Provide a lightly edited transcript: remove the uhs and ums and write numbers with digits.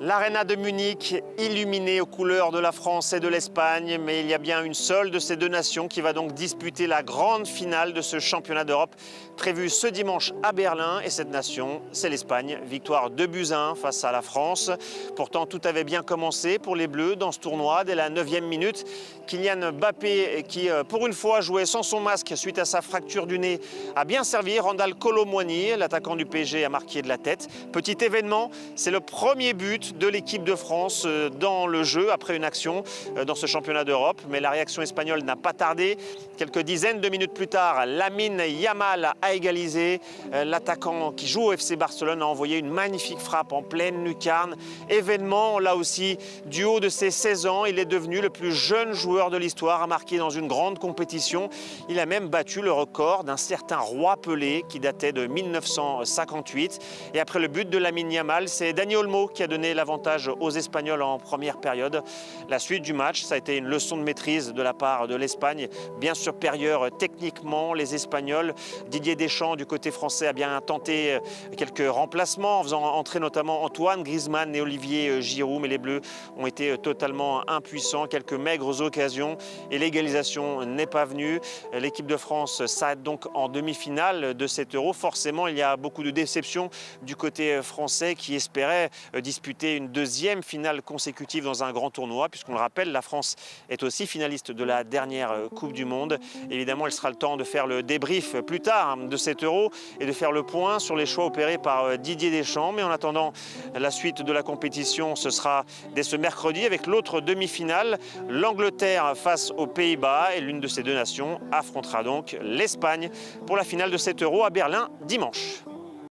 L'Arena de Munich, illuminée aux couleurs de la France et de l'Espagne, mais il y a bien une seule de ces deux nations qui va donc disputer la grande finale de ce championnat d'Europe prévu ce dimanche à Berlin. Et cette nation, c'est l'Espagne. Victoire 2-1 face à la France. Pourtant, tout avait bien commencé pour les Bleus dans ce tournoi. Dès la 9e minute, Kylian Mbappé, qui pour une fois jouait sans son masque suite à sa fracture du nez, a bien servi. Randal Kolo Muani, l'attaquant du PSG, a marqué de la tête. Petit événement, c'est le premier but de l'équipe de France dans le jeu après une action dans ce championnat d'Europe. Mais la réaction espagnole n'a pas tardé. Quelques dizaines de minutes plus tard, Lamine Yamal a égalisé. L'attaquant qui joue au FC Barcelone a envoyé une magnifique frappe en pleine lucarne. Événement, là aussi, du haut de ses 16 ans, il est devenu le plus jeune joueur de l'histoire à marquer dans une grande compétition. Il a même battu le record d'un certain Roi Pelé qui datait de 1958. Et après le but de Lamine Yamal, c'est Dani Olmo qui a donné l'avantage aux Espagnols en première période. La suite du match, ça a été une leçon de maîtrise de la part de l'Espagne, bien supérieure techniquement. Les Espagnols, Didier Deschamps du côté français a bien tenté quelques remplacements en faisant entrer notamment Antoine Griezmann et Olivier Giroud, mais les Bleus ont été totalement impuissants. Quelques maigres occasions et l'égalisation n'est pas venue. L'équipe de France s'arrête donc en demi-finale de cet Euro. Forcément, il y a beaucoup de déceptions du côté français qui espérait disputer une deuxième finale consécutive dans un grand tournoi, puisqu'on le rappelle, la France est aussi finaliste de la dernière Coupe du Monde. Évidemment, il sera le temps de faire le débrief plus tard de cet Euro et de faire le point sur les choix opérés par Didier Deschamps. Mais en attendant, la suite de la compétition, ce sera dès ce mercredi avec l'autre demi-finale, l'Angleterre face aux Pays-Bas, et l'une de ces deux nations affrontera donc l'Espagne pour la finale de cet Euro à Berlin dimanche.